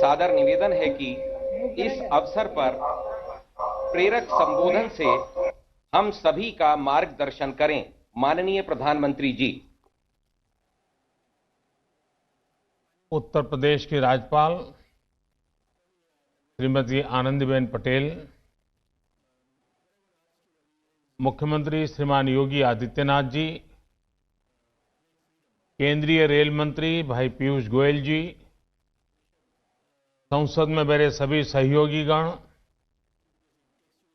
सादर निवेदन है कि इस अवसर पर प्रेरक संबोधन से हम सभी का मार्गदर्शन करें। माननीय प्रधानमंत्री जी। उत्तर प्रदेश की राज्यपाल श्रीमती आनंदीबेन पटेल, मुख्यमंत्री श्रीमान योगी आदित्यनाथ जी, केंद्रीय रेल मंत्री भाई पीयूष गोयल जी, संसद में मेरे सभी सहयोगीगण,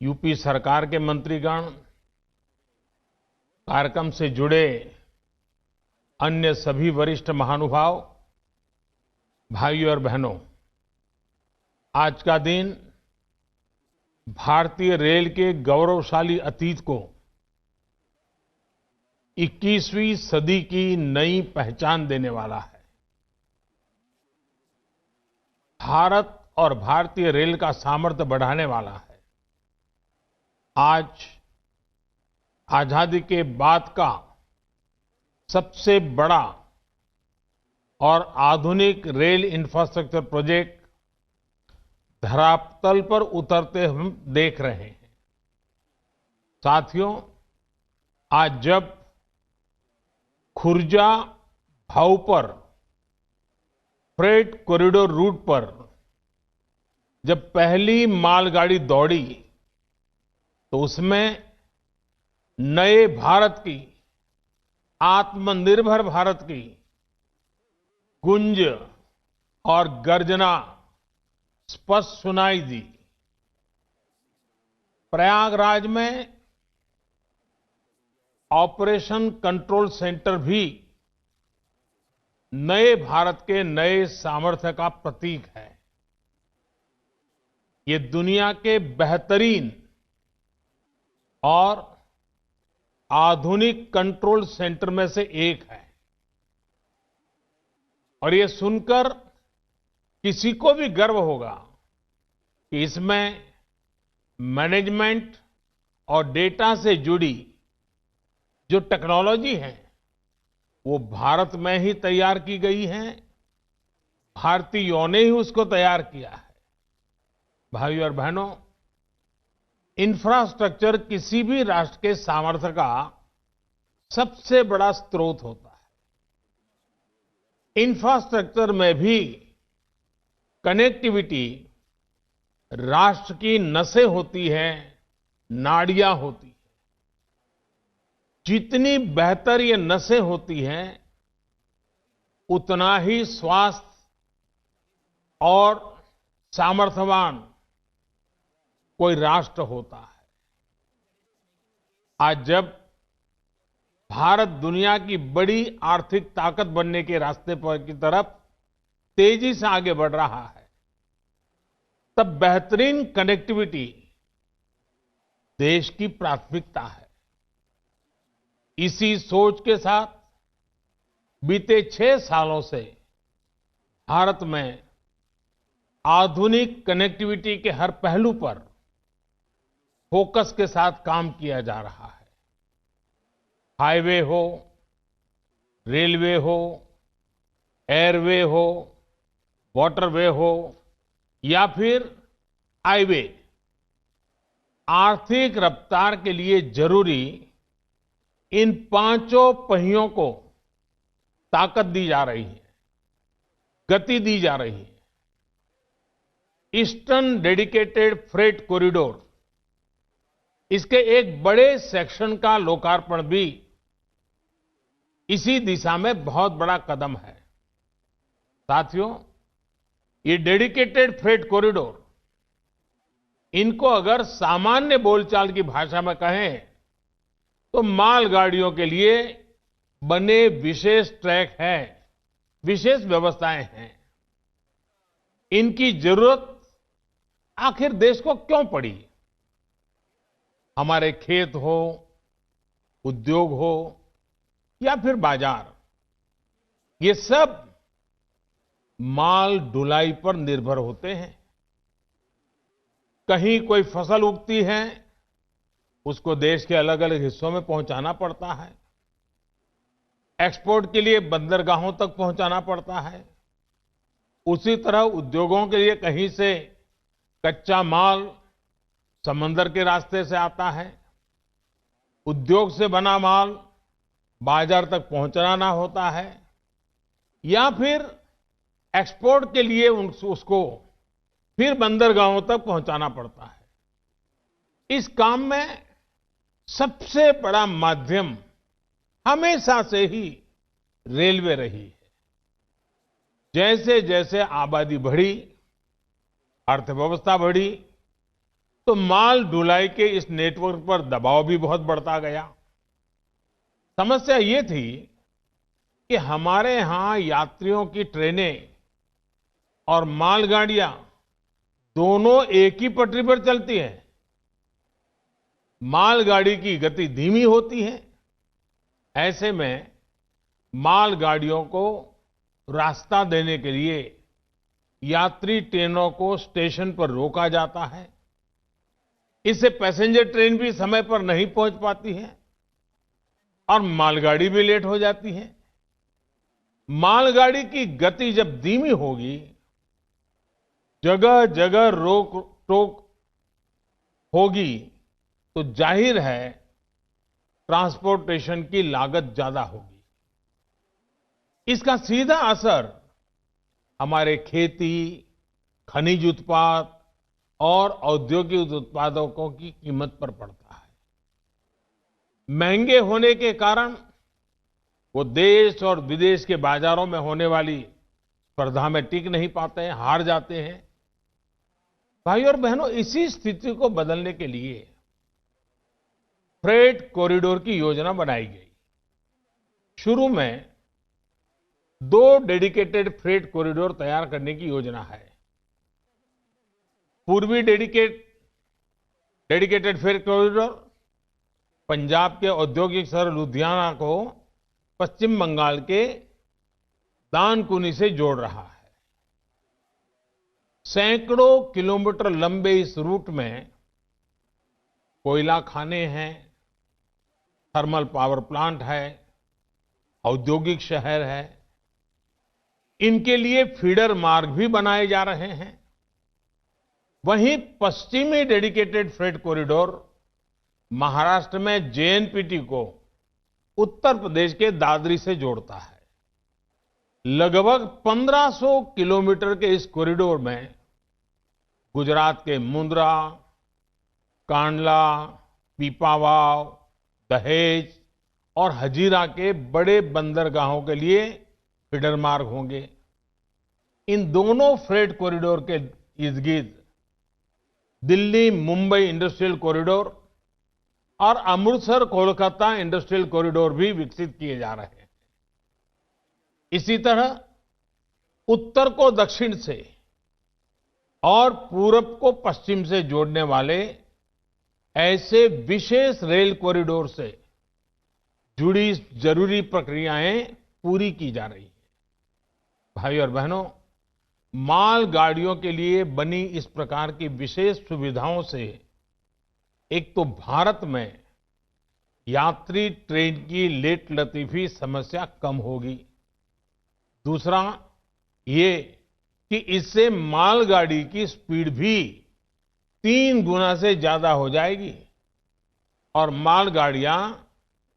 यूपी सरकार के मंत्रीगण, कार्यक्रम से जुड़े अन्य सभी वरिष्ठ महानुभाव, भाइयों और बहनों, आज का दिन भारतीय रेल के गौरवशाली अतीत को 21वीं सदी की नई पहचान देने वाला है। भारत और भारतीय रेल का सामर्थ्य बढ़ाने वाला है। आज आजादी के बाद का सबसे बड़ा और आधुनिक रेल इंफ्रास्ट्रक्चर प्रोजेक्ट धरातल पर उतरते हम देख रहे हैं। साथियों, आज जब खुर्जा भाऊपर फ्रेट कॉरिडोर रूट पर जब पहली मालगाड़ी दौड़ी तो उसमें नए भारत की, आत्मनिर्भर भारत की गूंज और गर्जना स्पष्ट सुनाई दी। प्रयागराज में ऑपरेशन कंट्रोल सेंटर भी नए भारत के नए सामर्थ्य का प्रतीक है। ये दुनिया के बेहतरीन और आधुनिक कंट्रोल सेंटर में से एक है और ये सुनकर किसी को भी गर्व होगा कि इसमें मैनेजमेंट और डेटा से जुड़ी जो टेक्नोलॉजी है वो भारत में ही तैयार की गई है। भारतीयों ने ही उसको तैयार किया है। भाइयों और बहनों, इंफ्रास्ट्रक्चर किसी भी राष्ट्र के सामर्थ्य का सबसे बड़ा स्रोत होता है। इंफ्रास्ट्रक्चर में भी कनेक्टिविटी राष्ट्र की नसें होती हैं, नाड़ियां होती हैं। जितनी बेहतर ये नसें होती हैं, उतना ही स्वास्थ्य और सामर्थ्यवान कोई राष्ट्र होता है। आज जब भारत दुनिया की बड़ी आर्थिक ताकत बनने के रास्ते पर की तरफ तेजी से आगे बढ़ रहा है, तब बेहतरीन कनेक्टिविटी देश की प्राथमिकता है। इसी सोच के साथ बीते 6 सालों से भारत में आधुनिक कनेक्टिविटी के हर पहलू पर फोकस के साथ काम किया जा रहा है। हाईवे हो, रेलवे हो, एयरवे हो, वाटरवे हो या फिर हाईवे, आर्थिक रफ्तार के लिए जरूरी इन पांचों पहियों को ताकत दी जा रही है, गति दी जा रही है। ईस्टर्न डेडिकेटेड फ्रेट कॉरिडोर, इसके एक बड़े सेक्शन का लोकार्पण भी इसी दिशा में बहुत बड़ा कदम है। साथियों, ये डेडिकेटेड फ्रेट कॉरिडोर, इनको अगर सामान्य बोलचाल की भाषा में कहें तो मालगाड़ियों के लिए बने विशेष ट्रैक हैं, विशेष व्यवस्थाएं हैं। इनकी जरूरत आखिर देश को क्यों पड़ी? हमारे खेत हो, उद्योग हो या फिर बाजार, ये सब माल ढुलाई पर निर्भर होते हैं। कहीं कोई फसल उगती है, उसको देश के अलग अलग हिस्सों में पहुंचाना पड़ता है। एक्सपोर्ट के लिए बंदरगाहों तक पहुंचाना पड़ता है। उसी तरह उद्योगों के लिए कहीं से कच्चा माल समंदर के रास्ते से आता है, उद्योग से बना माल बाजार तक पहुंचाना होता है, या फिर एक्सपोर्ट के लिए उसको फिर बंदरगाहों तक पहुंचाना पड़ता है। इस काम में सबसे बड़ा माध्यम हमेशा से ही रेलवे रही है। जैसे जैसे आबादी बढ़ी, अर्थव्यवस्था बढ़ी, तो माल ढुलाई के इस नेटवर्क पर दबाव भी बहुत बढ़ता गया। समस्या ये थी कि हमारे यहां यात्रियों की ट्रेनें और मालगाड़ियां दोनों एक ही पटरी पर चलती हैं। मालगाड़ी की गति धीमी होती है। ऐसे में मालगाड़ियों को रास्ता देने के लिए यात्री ट्रेनों को स्टेशन पर रोका जाता है। इससे पैसेंजर ट्रेन भी समय पर नहीं पहुंच पाती है और मालगाड़ी भी लेट हो जाती है। मालगाड़ी की गति जब धीमी होगी, जगह जगह रोक टोक होगी, तो जाहिर है ट्रांसपोर्टेशन की लागत ज्यादा होगी। इसका सीधा असर हमारे खेती, खनिज उत्पाद और औद्योगिक उत्पादों की कीमत पर पड़ता है। महंगे होने के कारण वो देश और विदेश के बाजारों में होने वाली स्पर्धा में टिक नहीं पाते हैं, हार जाते हैं। भाई और बहनों, इसी स्थिति को बदलने के लिए फ्रेट कॉरिडोर की योजना बनाई गई। शुरू में 2 डेडिकेटेड फ्रेट कॉरिडोर तैयार करने की योजना है। पूर्वी डेडिकेटेड फ्रेट कॉरिडोर पंजाब के औद्योगिक शहर लुधियाना को पश्चिम बंगाल के दानकुनी से जोड़ रहा है। सैकड़ों किलोमीटर लंबे इस रूट में कोयला खाने हैं, थर्मल पावर प्लांट है, औद्योगिक शहर है। इनके लिए फीडर मार्ग भी बनाए जा रहे हैं। वहीं पश्चिमी डेडिकेटेड फ्रेट कॉरिडोर महाराष्ट्र में जेएनपीटी को उत्तर प्रदेश के दादरी से जोड़ता है। लगभग 1500 किलोमीटर के इस कॉरिडोर में गुजरात के मुंद्रा, कांडला, पीपावाव, दहेज और हजीरा के बड़े बंदरगाहों के लिए फीडर मार्ग होंगे। इन दोनों फ्रेट कॉरिडोर के इर्द गिर्द दिल्ली मुंबई इंडस्ट्रियल कॉरिडोर और अमृतसर कोलकाता इंडस्ट्रियल कॉरिडोर भी विकसित किए जा रहे हैं। इसी तरह उत्तर को दक्षिण से और पूरब को पश्चिम से जोड़ने वाले ऐसे विशेष रेल कॉरिडोर से जुड़ी जरूरी प्रक्रियाएं पूरी की जा रही हैं। भाई और बहनों, मालगाड़ियों के लिए बनी इस प्रकार की विशेष सुविधाओं से एक तो भारत में यात्री ट्रेन की लेट लतीफी समस्या कम होगी। दूसरा ये कि इससे मालगाड़ी की स्पीड भी 3 गुना से ज्यादा हो जाएगी और मालगाड़ियां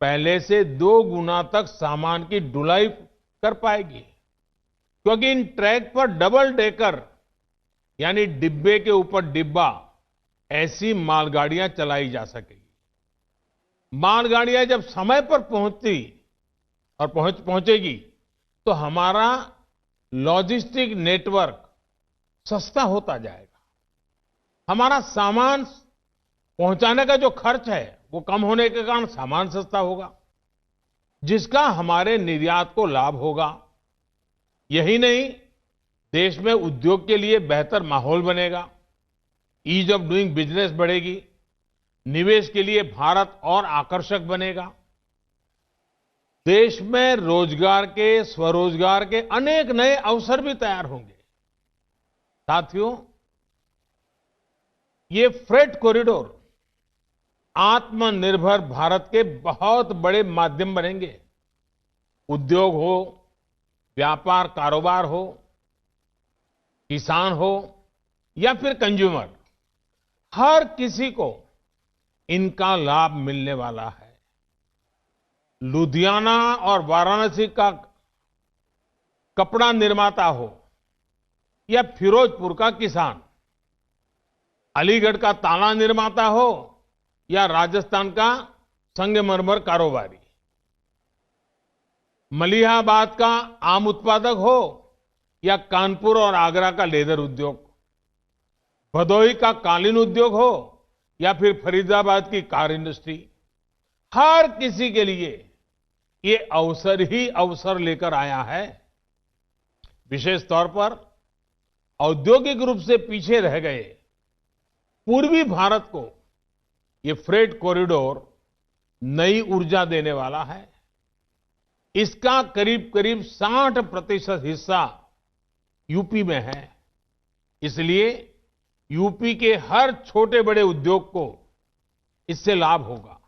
पहले से 2 गुना तक सामान की ढुलाई कर पाएगी, क्योंकि इन ट्रैक पर डबल डेकर यानी डिब्बे के ऊपर डिब्बा ऐसी मालगाड़ियां चलाई जा सकेगी। मालगाड़ियां जब समय पर पहुंचती और पहुंचेगी तो हमारा लॉजिस्टिक नेटवर्क सस्ता होता जाएगा। हमारा सामान पहुंचाने का जो खर्च है वो कम होने के कारण सामान सस्ता होगा, जिसका हमारे निर्यात को लाभ होगा। यही नहीं, देश में उद्योग के लिए बेहतर माहौल बनेगा, ईज ऑफ डूइंग बिजनेस बढ़ेगी, निवेश के लिए भारत और आकर्षक बनेगा। देश में रोजगार के, स्वरोजगार के अनेक नए अवसर भी तैयार होंगे। साथियों, ये फ्रेट कॉरिडोर आत्मनिर्भर भारत के बहुत बड़े माध्यम बनेंगे। उद्योग हो, व्यापार कारोबार हो, किसान हो या फिर कंज्यूमर, हर किसी को इनका लाभ मिलने वाला है। लुधियाना और वाराणसी का कपड़ा निर्माता हो या फिरोजपुर का किसान, अलीगढ़ का ताला निर्माता हो या राजस्थान का संगमरमर कारोबारी, मलिहाबाद का आम उत्पादक हो या कानपुर और आगरा का लेदर उद्योग, भदोही का कालीन उद्योग हो या फिर फरीदाबाद की कार इंडस्ट्री, हर किसी के लिए ये अवसर ही अवसर लेकर आया है। विशेष तौर पर औद्योगिक रूप से पीछे रह गए पूर्वी भारत को ये फ्रेट कॉरिडोर नई ऊर्जा देने वाला है। इसका करीब करीब 60% हिस्सा यूपी में है। इसलिए यूपी के हर छोटे बड़े उद्योग को इससे लाभ होगा।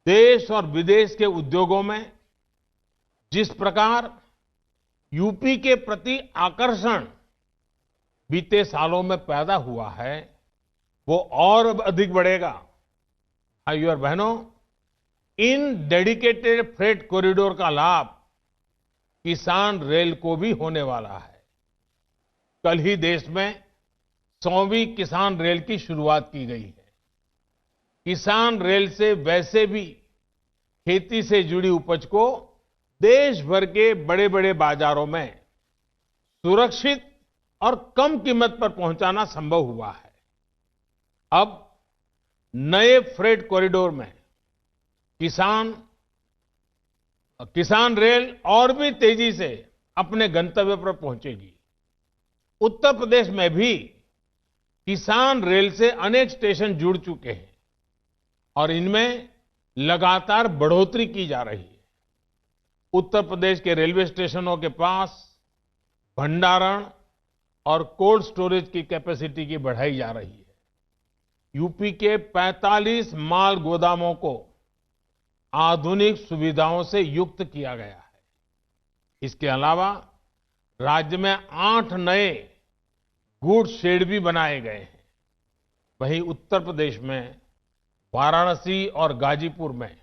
देश और विदेश के उद्योगों में जिस प्रकार यूपी के प्रति आकर्षण बीते सालों में पैदा हुआ है, वो और अधिक बढ़ेगा। भाइयों और बहनों, इन डेडिकेटेड फ्रेट कॉरिडोर का लाभ किसान रेल को भी होने वाला है। कल ही देश में 100वीं किसान रेल की शुरुआत की गई है। किसान रेल से वैसे भी खेती से जुड़ी उपज को देश भर के बड़े बड़े बाजारों में सुरक्षित और कम कीमत पर पहुंचाना संभव हुआ है। अब नए फ्रेट कॉरिडोर में किसान रेल और भी तेजी से अपने गंतव्य पर पहुंचेगी। उत्तर प्रदेश में भी किसान रेल से अनेक स्टेशन जुड़ चुके हैं और इनमें लगातार बढ़ोतरी की जा रही है। उत्तर प्रदेश के रेलवे स्टेशनों के पास भंडारण और कोल्ड स्टोरेज की कैपेसिटी की बढ़ाई जा रही है। यूपी के 45 माल गोदामों को आधुनिक सुविधाओं से युक्त किया गया है। इसके अलावा राज्य में 8 नए गुड्स शेड भी बनाए गए हैं। वहीं उत्तर प्रदेश में वाराणसी और गाजीपुर में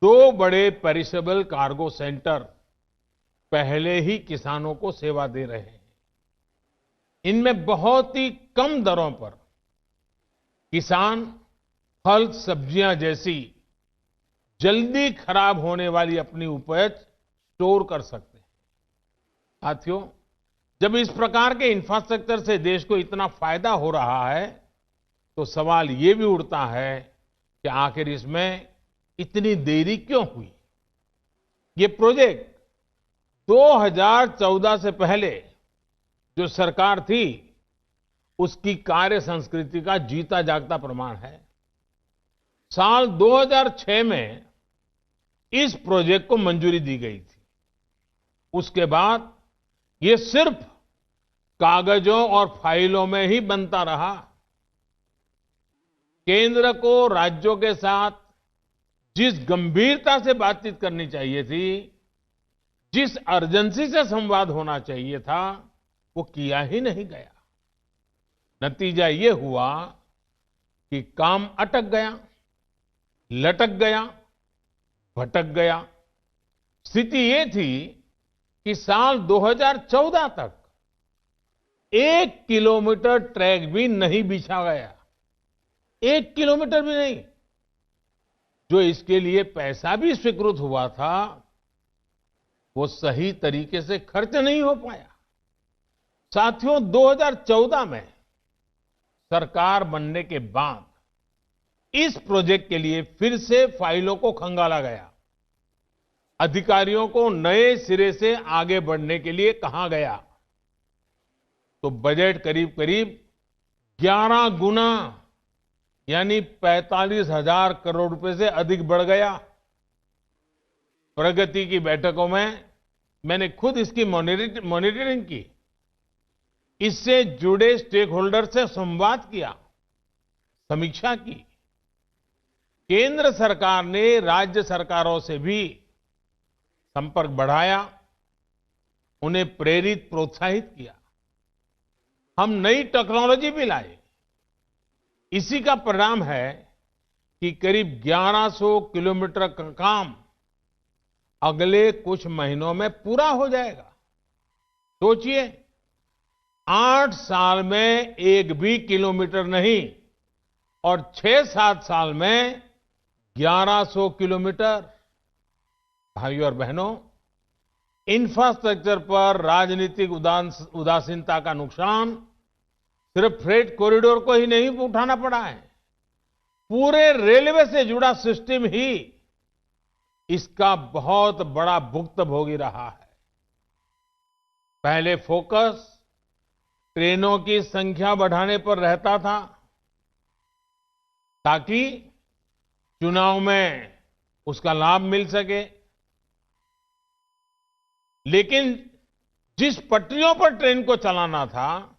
2 बड़े पेरिशेबल कार्गो सेंटर पहले ही किसानों को सेवा दे रहे हैं। इनमें बहुत ही कम दरों पर किसान फल, सब्जियां जैसी जल्दी खराब होने वाली अपनी उपज स्टोर कर सकते हैं। साथियों, जब इस प्रकार के इंफ्रास्ट्रक्चर से देश को इतना फायदा हो रहा है, तो सवाल ये भी उठता है कि आखिर इसमें इतनी देरी क्यों हुई? ये प्रोजेक्ट 2014 से पहले जो सरकार थी, उसकी कार्य संस्कृति का जीता जागता प्रमाण है। साल 2006 में इस प्रोजेक्ट को मंजूरी दी गई थी। उसके बाद ये सिर्फ कागजों और फाइलों में ही बनता रहा। केंद्र को राज्यों के साथ जिस गंभीरता से बातचीत करनी चाहिए थी, जिस अर्जेंसी से संवाद होना चाहिए था, वो किया ही नहीं गया। नतीजा ये हुआ कि काम अटक गया, लटक गया, भटक गया। स्थिति ये थी कि साल 2014 तक 1 किलोमीटर ट्रैक भी नहीं बिछा गया। 1 किलोमीटर भी नहीं। जो इसके लिए पैसा भी स्वीकृत हुआ था, वो सही तरीके से खर्च नहीं हो पाया। साथियों, 2014 में सरकार बनने के बाद इस प्रोजेक्ट के लिए फिर से फाइलों को खंगाला गया। अधिकारियों को नए सिरे से आगे बढ़ने के लिए कहा गया, तो बजट करीब करीब 11 गुना यानी 45,000 करोड़ रुपए से अधिक बढ़ गया। प्रगति की बैठकों में मैंने खुद इसकी मॉनिटरिंग की, इससे जुड़े स्टेक होल्डर से संवाद किया, समीक्षा की। केंद्र सरकार ने राज्य सरकारों से भी संपर्क बढ़ाया, उन्हें प्रेरित, प्रोत्साहित किया। हम नई टेक्नोलॉजी भी लाए। इसी का परिणाम है कि करीब 1100 किलोमीटर का काम अगले कुछ महीनों में पूरा हो जाएगा। सोचिए, 8 साल में एक भी किलोमीटर नहीं और 6-7 साल में 1100 किलोमीटर। भाइयों और बहनों, इंफ्रास्ट्रक्चर पर राजनीतिक उदासीनता का नुकसान सिर्फ फ्रेट कॉरिडोर को ही नहीं उठाना पड़ा है, पूरे रेलवे से जुड़ा सिस्टम ही इसका बहुत बड़ा भुक्तभोगी रहा है। पहले फोकस ट्रेनों की संख्या बढ़ाने पर रहता था ताकि चुनाव में उसका लाभ मिल सके, लेकिन जिस पटरियों पर ट्रेन को चलाना था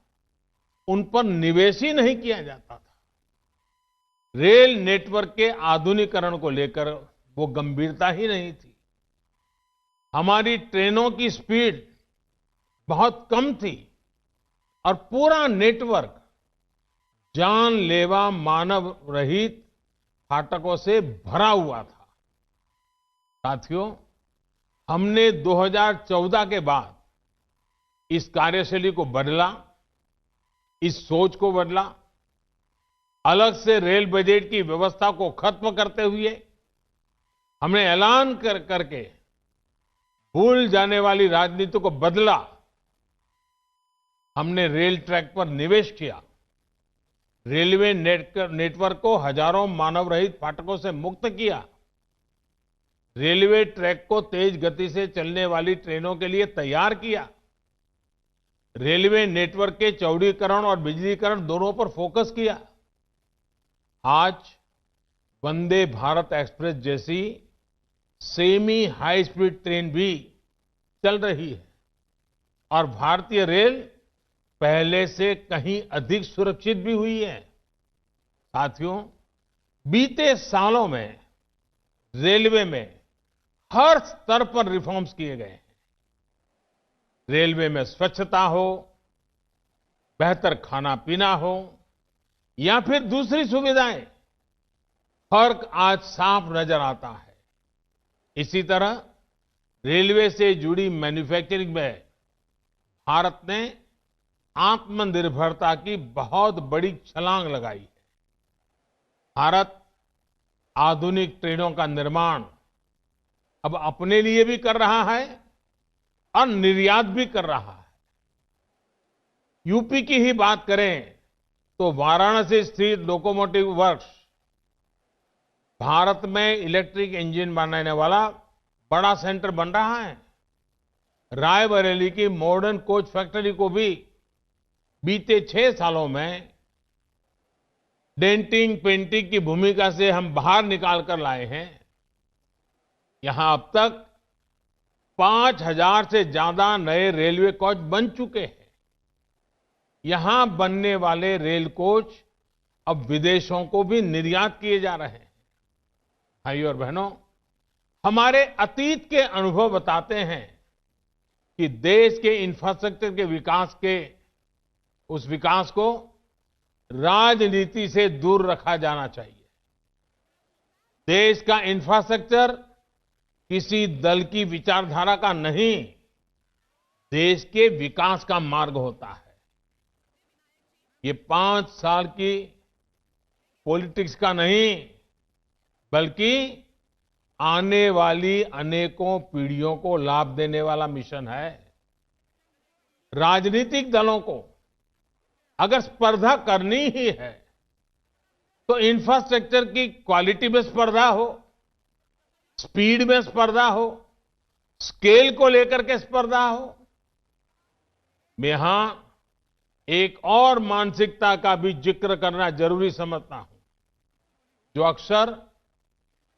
उन पर निवेश ही नहीं किया जाता था। रेल नेटवर्क के आधुनिकीकरण को लेकर वो गंभीरता ही नहीं थी। हमारी ट्रेनों की स्पीड बहुत कम थी और पूरा नेटवर्क जानलेवा मानव रहित फाटकों से भरा हुआ था। साथियों, हमने 2014 के बाद इस कार्यशैली को बदला, इस सोच को बदला। अलग से रेल बजट की व्यवस्था को खत्म करते हुए हमने ऐलान करके भूल जाने वाली राजनीति को बदला। हमने रेल ट्रैक पर निवेश किया, रेलवे नेटवर्क को हजारों मानव रहित फाटकों से मुक्त किया, रेलवे ट्रैक को तेज गति से चलने वाली ट्रेनों के लिए तैयार किया, रेलवे नेटवर्क के चौड़ीकरण और बिजलीकरण दोनों पर फोकस किया। आज वंदे भारत एक्सप्रेस जैसी सेमी हाई स्पीड ट्रेन भी चल रही है और भारतीय रेल पहले से कहीं अधिक सुरक्षित भी हुई है। साथियों, बीते सालों में रेलवे में हर स्तर पर रिफॉर्म्स किए गए हैं। रेलवे में स्वच्छता हो, बेहतर खाना पीना हो या फिर दूसरी सुविधाएं, फर्क आज साफ नजर आता है। इसी तरह रेलवे से जुड़ी मैन्युफैक्चरिंग में भारत ने आत्मनिर्भरता की बहुत बड़ी छलांग लगाई है। भारत आधुनिक ट्रेनों का निर्माण अब अपने लिए भी कर रहा है और निर्यात भी कर रहा है। यूपी की ही बात करें तो वाराणसी स्थित लोकोमोटिव वर्क्स भारत में इलेक्ट्रिक इंजन बनाने वाला बड़ा सेंटर बन रहा है। रायबरेली की मॉडर्न कोच फैक्ट्री को भी बीते 6 सालों में डेंटिंग पेंटिंग की भूमिका से हम बाहर निकाल कर लाए हैं। यहां अब तक 5000 से ज्यादा नए रेलवे कोच बन चुके हैं। यहां बनने वाले रेल कोच अब विदेशों को भी निर्यात किए जा रहे हैं। भाइयों और बहनों, हमारे अतीत के अनुभव बताते हैं कि देश के इंफ्रास्ट्रक्चर के उस विकास को राजनीति से दूर रखा जाना चाहिए। देश का इंफ्रास्ट्रक्चर किसी दल की विचारधारा का नहीं, देश के विकास का मार्ग होता है। ये 5 साल की पॉलिटिक्स का नहीं, बल्कि आने वाली अनेकों पीढ़ियों को लाभ देने वाला मिशन है। राजनीतिक दलों को अगर स्पर्धा करनी ही है तो इंफ्रास्ट्रक्चर की क्वालिटी में स्पर्धा हो, स्पीड में स्पर्धा हो, स्केल को लेकर के स्पर्धा हो। मैं यहां एक और मानसिकता का भी जिक्र करना जरूरी समझता हूं, जो अक्सर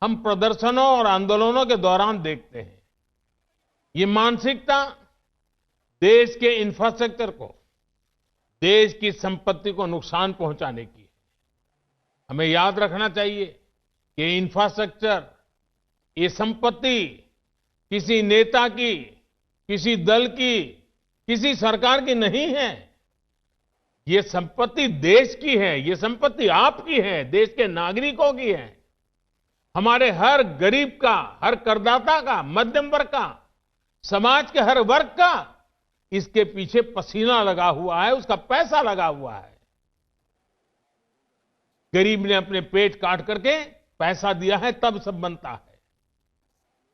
हम प्रदर्शनों और आंदोलनों के दौरान देखते हैं। ये मानसिकता देश के इंफ्रास्ट्रक्चर को, देश की संपत्ति को नुकसान पहुंचाने की है। हमें याद रखना चाहिए कि इंफ्रास्ट्रक्चर, ये संपत्ति किसी नेता की, किसी दल की, किसी सरकार की नहीं है। ये संपत्ति देश की है, ये संपत्ति आपकी है, देश के नागरिकों की है। हमारे हर गरीब का, हर करदाता का, मध्यम वर्ग का, समाज के हर वर्ग का इसके पीछे पसीना लगा हुआ है, उसका पैसा लगा हुआ है। गरीब ने अपने पेट काट करके पैसा दिया है, तब सब बनता है।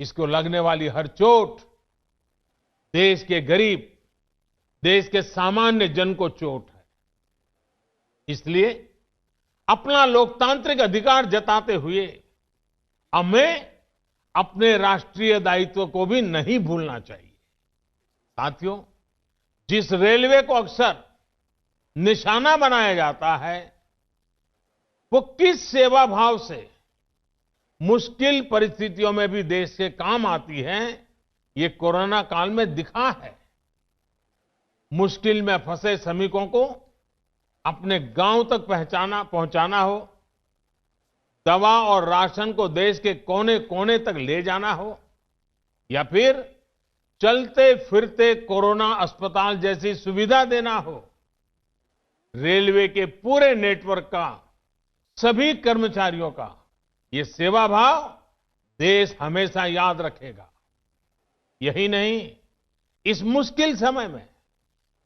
इसको लगने वाली हर चोट देश के गरीब, देश के सामान्य जन को चोट है। इसलिए अपना लोकतांत्रिक अधिकार जताते हुए हमें अपने राष्ट्रीय दायित्व को भी नहीं भूलना चाहिए। साथियों, जिस रेलवे को अक्सर निशाना बनाया जाता है, वो किस सेवा भाव से मुश्किल परिस्थितियों में भी देश के काम आती है, ये कोरोना काल में दिखा है। मुश्किल में फंसे श्रमिकों को अपने गांव तक पहुंचाना हो, दवा और राशन को देश के कोने कोने तक ले जाना हो, या फिर चलते फिरते कोरोना अस्पताल जैसी सुविधा देना हो, रेलवे के पूरे नेटवर्क का, सभी कर्मचारियों का ये सेवा भाव देश हमेशा याद रखेगा। यही नहीं, इस मुश्किल समय में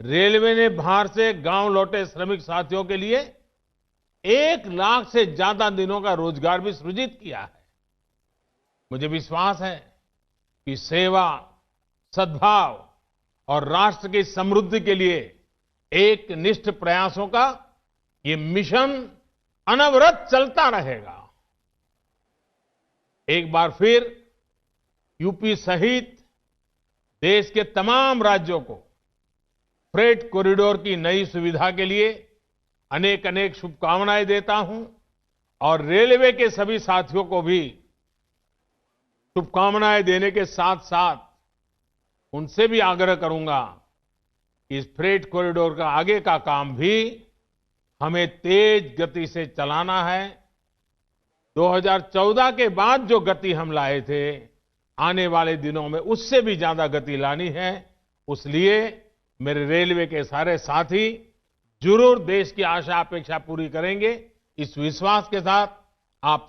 रेलवे ने बाहर से गांव लौटे श्रमिक साथियों के लिए 1 लाख से ज्यादा दिनों का रोजगार भी सृजित किया है। मुझे विश्वास है कि सेवा, सद्भाव और राष्ट्र की समृद्धि के लिए एक निष्ठ प्रयासों का ये मिशन अनवरत चलता रहेगा। एक बार फिर यूपी सहित देश के तमाम राज्यों को फ्रेट कॉरिडोर की नई सुविधा के लिए अनेक अनेक शुभकामनाएं देता हूं और रेलवे के सभी साथियों को भी शुभकामनाएं देने के साथ साथ उनसे भी आग्रह करूंगा कि इस फ्रेट कॉरिडोर का आगे का काम भी हमें तेज गति से चलाना है। 2014 के बाद जो गति हम लाए थे, आने वाले दिनों में उससे भी ज्यादा गति लानी है। इसलिए मेरे रेलवे के सारे साथी जरूर देश की आशा अपेक्षा पूरी करेंगे। इस विश्वास के साथ आप